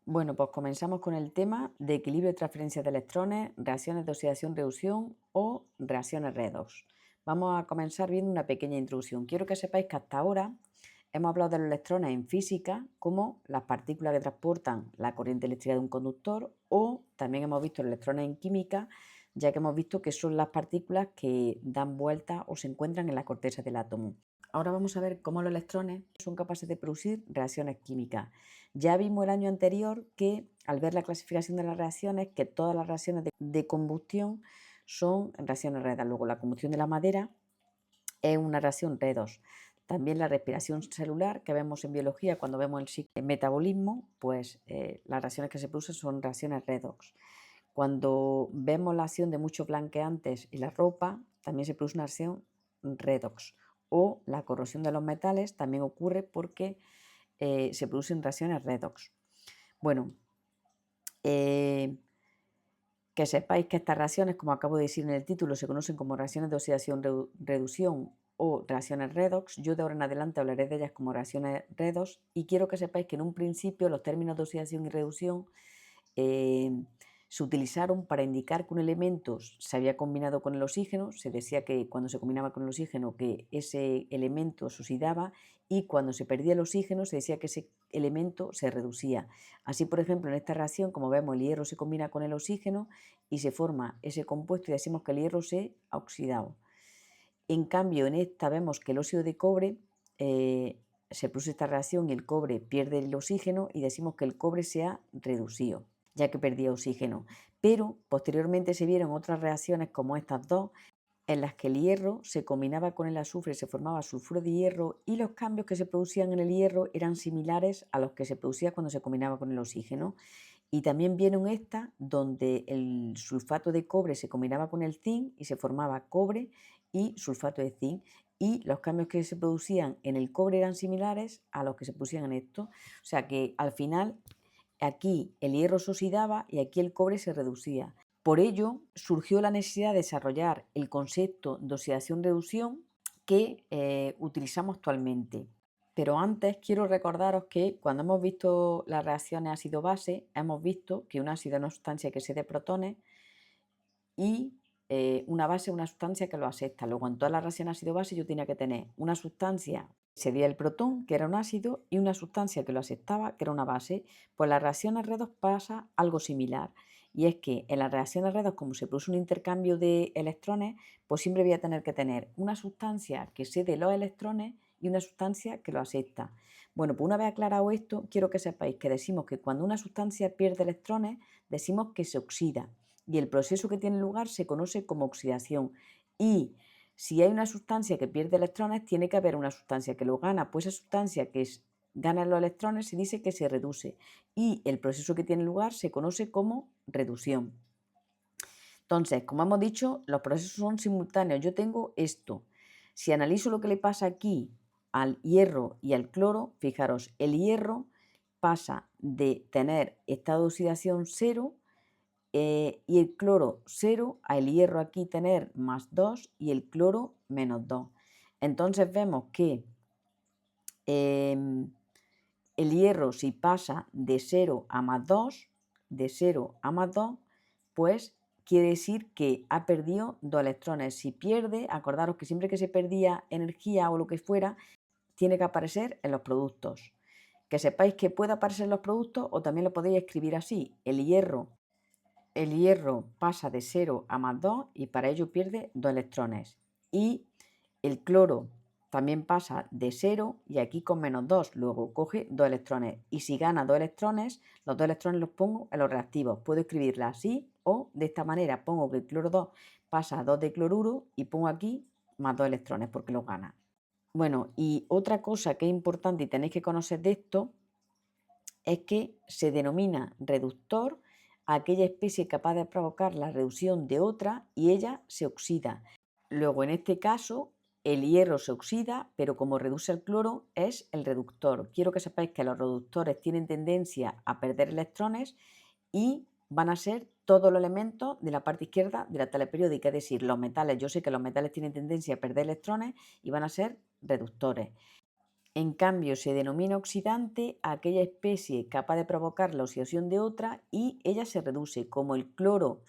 Bueno, pues comenzamos con el tema de equilibrio de transferencia de electrones, reacciones de oxidación-reducción o reacciones redox. Vamos a comenzar viendo una pequeña introducción. Quiero que sepáis que hasta ahora hemos hablado de los electrones en física como las partículas que transportan la corriente eléctrica de un conductor, o también hemos visto los electrones en química, ya que hemos visto que son las partículas que dan vuelta o se encuentran en la corteza del átomo. Ahora vamos a ver cómo los electrones son capaces de producir reacciones químicas. Ya vimos el año anterior que, al ver la clasificación de las reacciones, que todas las reacciones de combustión son reacciones redox. Luego, la combustión de la madera es una reacción redox. También la respiración celular que vemos en biología cuando vemos el ciclo de metabolismo, pues las reacciones que se producen son reacciones redox. Cuando vemos la acción de muchos blanqueantes en la ropa, también se produce una acción redox. O la corrosión de los metales también ocurre porque se producen reacciones redox. Bueno, que sepáis que estas reacciones, como acabo de decir en el título, se conocen como reacciones de oxidación-reducción o reacciones redox. Yo de ahora en adelante hablaré de ellas como reacciones redox, y quiero que sepáis que en un principio los términos de oxidación y reducción se utilizaron para indicar que un elemento se había combinado con el oxígeno. Se decía que cuando se combinaba con el oxígeno que ese elemento se oxidaba, y cuando se perdía el oxígeno se decía que ese elemento se reducía. Así, por ejemplo, en esta reacción, como vemos, el hierro se combina con el oxígeno y se forma ese compuesto y decimos que el hierro se ha oxidado. En cambio, en esta vemos que el óxido de cobre se produce esta reacción y el cobre pierde el oxígeno y decimos que el cobre se ha reducido, ya que perdía oxígeno. Pero posteriormente se vieron otras reacciones como estas dos, en las que el hierro se combinaba con el azufre y se formaba sulfuro de hierro, y los cambios que se producían en el hierro eran similares a los que se producían cuando se combinaba con el oxígeno. Y también vieron esta donde el sulfato de cobre se combinaba con el zinc y se formaba cobre y sulfato de zinc, y los cambios que se producían en el cobre eran similares a los que se producían en esto. O sea que al final aquí el hierro se oxidaba y aquí el cobre se reducía. Por ello surgió la necesidad de desarrollar el concepto de oxidación-reducción que utilizamos actualmente. Pero antes quiero recordaros que cuando hemos visto las reacciones ácido-base, hemos visto que un ácido es una sustancia que cede protones y una base es una sustancia que lo acepta. Luego, en todas las reacciones ácido-base yo tenía que tener una sustancia que cedía el protón, que era un ácido, y una sustancia que lo aceptaba, que era una base. Pues en las reacciones redox pasa algo similar, y es que en las reacciones redox, como se produce un intercambio de electrones, pues siempre voy a tener que tener una sustancia que cede los electrones y una sustancia que lo acepta. Bueno, pues una vez aclarado esto, quiero que sepáis que decimos que cuando una sustancia pierde electrones, decimos que se oxida, y el proceso que tiene lugar se conoce como oxidación. Y si hay una sustancia que pierde electrones, tiene que haber una sustancia que lo gana, pues esa sustancia que gana los electrones se dice que se reduce, y el proceso que tiene lugar se conoce como reducción. Entonces, como hemos dicho, los procesos son simultáneos. Yo tengo esto. Si analizo lo que le pasa aquí al hierro y al cloro, fijaros, el hierro pasa de tener estado de oxidación 0 y el cloro 0, a el hierro aquí tener +2 y el cloro -2. Entonces vemos que el hierro, si pasa de 0 a +2, de 0 a +2, pues quiere decir que ha perdido 2 electrones. Si pierde, acordaros que siempre que se perdía energía o lo que fuera, tiene que aparecer en los productos. Que sepáis que puede aparecer en los productos, o también lo podéis escribir así: el hierro pasa de 0 a +2 y para ello pierde 2 electrones. Y el cloro también pasa de 0 y aquí con -2, luego coge 2 electrones. Y si gana 2 electrones, los 2 electrones los pongo en los reactivos. Puedo escribirla así o de esta manera: pongo que el cloro 2 pasa a 2 de cloruro y pongo aquí +2 electrones porque los gana. Bueno, y otra cosa que es importante y tenéis que conocer de esto es que se denomina reductor a aquella especie capaz de provocar la reducción de otra y ella se oxida. Luego, en este caso, el hierro se oxida, pero como reduce el cloro, es el reductor. Quiero que sepáis que los reductores tienen tendencia a perder electrones y van a ser todos los elementos de la parte izquierda de la tabla periódica, es decir, los metales. Yo sé que los metales tienen tendencia a perder electrones y van a ser reductores. En cambio, se denomina oxidante a aquella especie capaz de provocar la oxidación de otra y ella se reduce. Como el cloro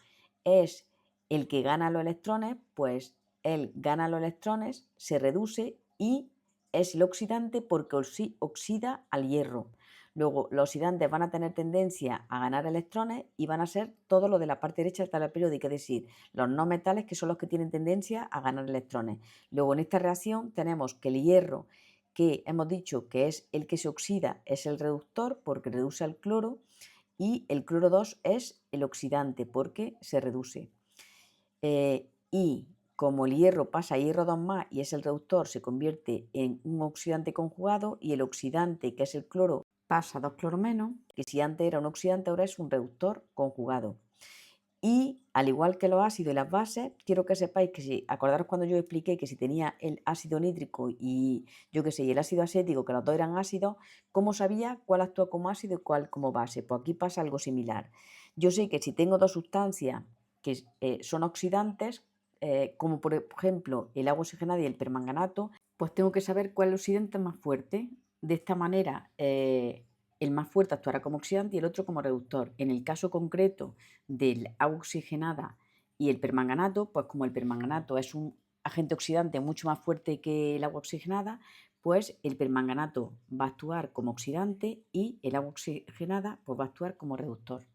es el que gana los electrones, pues él gana los electrones, se reduce y es el oxidante porque oxida al hierro. Luego, los oxidantes van a tener tendencia a ganar electrones y van a ser todo lo de la parte derecha de la tabla periódica, es decir, los no metales que son los que tienen tendencia a ganar electrones. Luego, en esta reacción tenemos que el hierro, que hemos dicho que es el que se oxida, es el reductor porque reduce al cloro, y el cloro 2 es el oxidante porque se reduce. Y como el hierro pasa a hierro 2 más y es el reductor, se convierte en un oxidante conjugado, y el oxidante, que es el cloro, pasa a 2 cloro menos, que si antes era un oxidante ahora es un reductor conjugado. Y al igual que los ácidos y las bases, quiero que sepáis que si acordaros cuando yo expliqué que si tenía el ácido nítrico y yo qué sé, y el ácido acético, que los dos eran ácidos, ¿cómo sabía cuál actúa como ácido y cuál como base? Pues aquí pasa algo similar. Yo sé que si tengo dos sustancias que son oxidantes, como por ejemplo el agua oxigenada y el permanganato, pues tengo que saber cuál es el oxidante más fuerte. De esta manera, el más fuerte actuará como oxidante y el otro como reductor. En el caso concreto del agua oxigenada y el permanganato, pues como el permanganato es un agente oxidante mucho más fuerte que el agua oxigenada, pues el permanganato va a actuar como oxidante y el agua oxigenada pues va a actuar como reductor.